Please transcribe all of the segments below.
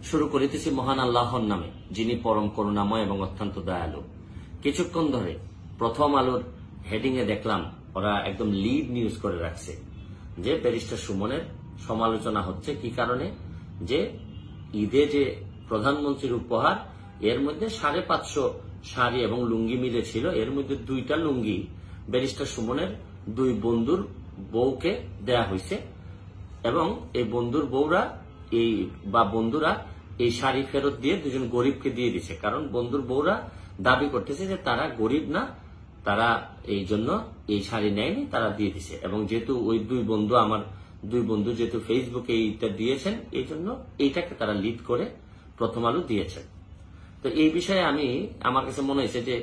শুরু করিতেছি মহান আল্লাহর নামে, যিনি পরম করুণাময় এবং অত্যন্ত দয়ালু। কিছুক্ষণ ধরে প্রথম আলোর হেডিং এ দেখলাম ওরা একদম লিড নিউজ করে রাখছে যে ব্যারিস্টার সুমনের সমালোচনা হচ্ছে কি কারণে, যে ঈদে যে প্রধানমন্ত্রীর উপহার এর মধ্যে 550 শাড়ি এবং লুঙ্গি মিলে ছিল, এর মধ্যে 2টা লুঙ্গি ব্যারিস্টার সুমনের 2 বন্ধুর বউকে দেয়া হয়েছে এবং এই বন্ধুর বউরা বন্ধুরা এই শাড়ি ফেরত দিয়ে 2জন গরিবকে দিয়ে দিছে। কারণ বন্ধুর বউরা দাবি করতেছে যে তারা গরিব না, তারা এই জন্য এই শাড়ি নেয়নি, তারা দিয়ে দিছে। এবং যেহেতু ওই 2 বন্ধু যেহেতু ফেসবুকে এইটা দিয়েছেন, এই জন্য এইটাকে তারা লিড করে প্রথম আলো দিয়েছেন। তো এই বিষয়ে আমার কাছে মনে হয়েছে যে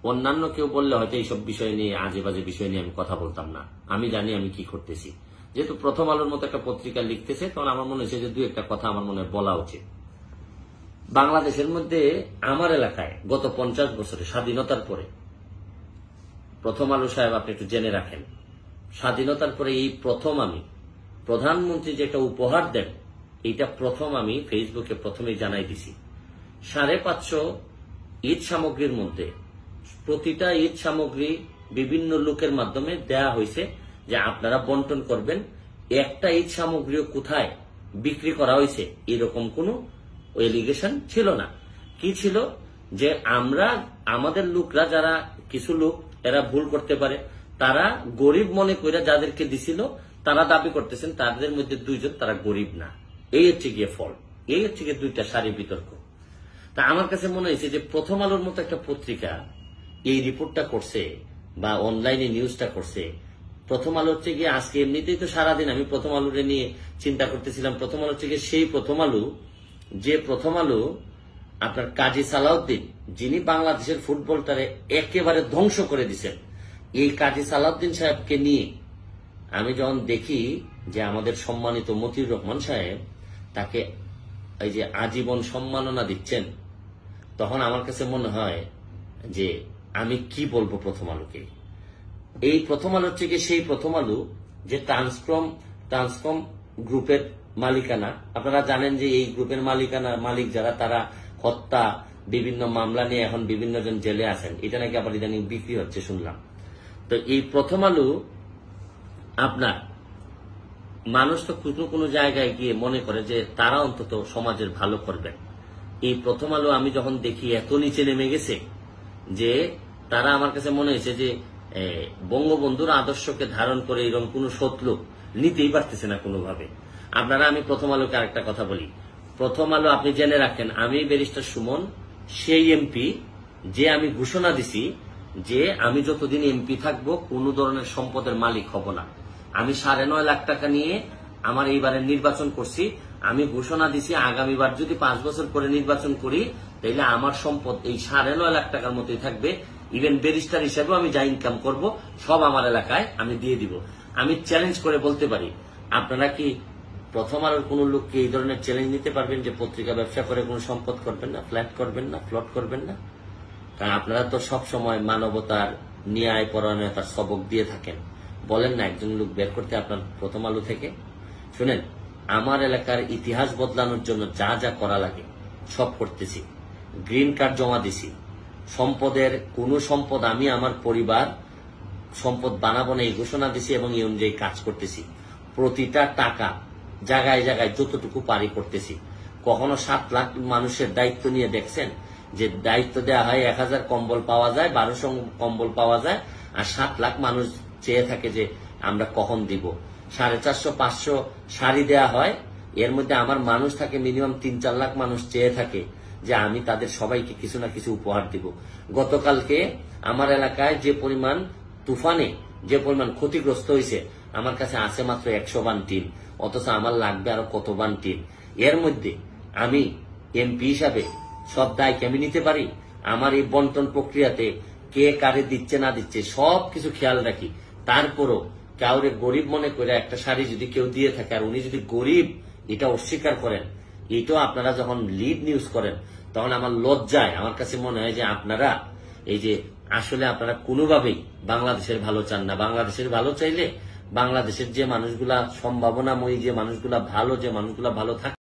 অন্যান্য কেউ বললে হয়তো এইসব বিষয় নিয়ে, আজে বাজে বিষয় নিয়ে আমি কথা বলতাম না। আমি জানি আমি কি করতেছি। যেহেতু প্রথম আলোর মতো একটা পত্রিকা লিখতেছে, তখন আমার মনে হয়েছে যে 2-একটা কথা আমার মনে বলা উচিত। বাংলাদেশের মধ্যে আমার এলাকায় গত 50 বছরে স্বাধীনতার পরে, প্রথম আলো সাহেব আপনি একটু জেনে রাখেন, স্বাধীনতার পরে এই প্রথম আমি প্রধানমন্ত্রী যেটা উপহার দেন, এইটা প্রথম আমি ফেসবুকে প্রথমেই জানাই দিছি। 550 ঈদ সামগ্রীর মধ্যে প্রতিটা ঈদ সামগ্রী বিভিন্ন লোকের মাধ্যমে দেয়া হয়েছে যে আপনারা বন্টন করবেন। একটা ঈদ সামগ্রীও কোথায় বিক্রি করা হয়েছে এরকম কোনো এলিগেশন ছিল না। কি ছিল যে আমাদের লোকরা, যারা কিছু লোক এরা ভুল করতে পারে, তারা গরিব মনে করে যাদেরকে দিছিল তারা দাবি করতেছেন তাদের মধ্যে 2জন তারা গরিব না। এই হচ্ছে গিয়ে ফল, এই হচ্ছে গিয়ে 2টা সারি বিতর্ক। তা আমার কাছে মনে হয়েছে যে প্রথম আলোর মতো একটা পত্রিকা এই রিপোর্টটা করছে বা অনলাইনে নিউজটা করছে। প্রথম আলো হচ্ছে গিয়ে আজকে এমনিতেই তো সারাদিন আমি প্রথম আলোরে নিয়ে চিন্তা করতেছিলাম। প্রথম আলো হচ্ছে গিয়ে সেই প্রথম আলো, যে প্রথম আলো আপনার কাজী সালাউদ্দিন, যিনি বাংলাদেশের ফুটবলটারে একেবারে ধ্বংস করে দিচ্ছেন, এই কাজী সালাউদ্দিন সাহেবকে নিয়ে আমি যখন দেখি যে আমাদের সম্মানিত মতিউর রহমান সাহেব তাকে এই যে আজীবন সম্মাননা দিচ্ছেন, তখন আমার কাছে মনে হয় যে আমি কি বলবো প্রথম আলোকে। এই প্রথম আলো হচ্ছে গিয়ে সেই প্রথম আলো যে ট্রান্সকম গ্রুপের মালিকানা। আপনারা জানেন যে এই গ্রুপের মালিক যারা, তারা হত্যা বিভিন্ন মামলা নিয়ে এখন বিভিন্ন জন জেলে আছেন। এটা নাকি আবার ইদানিং বিক্রি হচ্ছে শুনলাম। তো এই প্রথম আলো আপনার মানুষ তো কোনো জায়গায় গিয়ে মনে করে যে তারা অন্তত সমাজের ভালো করবেন। এই প্রথম আলো আমি যখন দেখি এত নিচে নেমে গেছে যে তারা, আমার কাছে মনে হয়েছে যে বঙ্গবন্ধুর আদর্শকে ধারণ করে এরকম কোন শত্রু নিতেই পারতেছে না কোনোভাবে। আমি প্রথম আলোকে আরেকটা কথা বলি। প্রথম আলো আপনি জেনে রাখেন, আমি ব্যারিস্টার সুমন সেই এমপি যে আমি ঘোষণা দিছি যে আমি যতদিন এমপি থাকবো কোন ধরনের সম্পদের মালিক হব না। আমি 9.5 লাখ টাকা নিয়ে আমার এইবারের নির্বাচন করছি। আমি ঘোষণা দিছি আগামীবার যদি 5 বছর পরে নির্বাচন করি তাহলে আমার সম্পদ এই 9.5 লাখ টাকার মতোই থাকবে। ইভেন ব্যারিস্টার হিসেবেও আমি যা ইনকাম করব সব আমার এলাকায় আমি দিয়ে দিব। আমি চ্যালেঞ্জ করে বলতে পারি, আপনারা কি প্রথম আলোর কোন লোককে এই ধরনের চ্যালেঞ্জ নিতে পারবেন যে পত্রিকা ব্যবসা করে কোনো সম্পদ করবেন না, ফ্ল্যাট করবেন না, প্লট করবেন না? কারণ আপনারা তো সব সময় মানবতার, ন্যায় পরায়ণতার সবক দিয়ে থাকেন। বলেন না একজন লোক বের করতে আপনার প্রথম আলো থেকে। শুনেন, আমার এলাকার ইতিহাস বদলানোর জন্য যা যা করা লাগে সব করতেছি। গ্রিন কার্ড জমা দিছি। সম্পদের কোন সম্পদ আমি আমার পরিবার সম্পদ বানাবো না এই ঘোষণা দিছি এবং এই অনুযায়ী কাজ করতেছি। প্রতিটা টাকা জায়গায় জায়গায় যতটুকু পারি করতেছি। কখনো 7 লাখ মানুষের দায়িত্ব নিয়ে দেখছেন যে দায়িত্ব দেওয়া হয় 1000 কম্বল পাওয়া যায়, 1200 কম্বল পাওয়া যায়, আর 7 লাখ মানুষ চেয়ে থাকে যে আমরা কখন দিব। 450-500 শাড়ি দেয়া হয়, এর মধ্যে আমার মানুষ থাকে মিনিমাম 3-4 লাখ মানুষ চেয়ে থাকে যে আমি তাদের সবাইকে কিছু না কিছু উপহার দিব। গতকালকে আমার এলাকায় যে পরিমাণ তুফানে যে পরিমাণ ক্ষতিগ্রস্ত হয়েছে, আমার কাছে আছে মাত্র 100 বান টিন, অথচ আমার লাগবে আরো কত বান টিন। এর মধ্যে আমি এমপি হিসাবে সব দায় আমি নিতে পারি? আমার এই বন্টন প্রক্রিয়াতে কে কারে দিচ্ছে না দিচ্ছে সবকিছু খেয়াল রাখি। তারপরও কাউরে গরিব মনে করে একটা শাড়ি যদি কেউ দিয়ে থাকে আর উনি যদি গরিব এটা অস্বীকার করেন, এটাও আপনারা যখন লিড নিউজ করেন তখন আমার লজ্জায় আমার কাছে মনে হয় যে আপনারা এই যে আসলে আপনারা কোনোভাবেই বাংলাদেশের ভালো চান না। বাংলাদেশের ভালো চাইলে বাংলাদেশের যে মানুষগুলা সম্ভাবনাময়ী, যে মানুষগুলা ভালো থাকে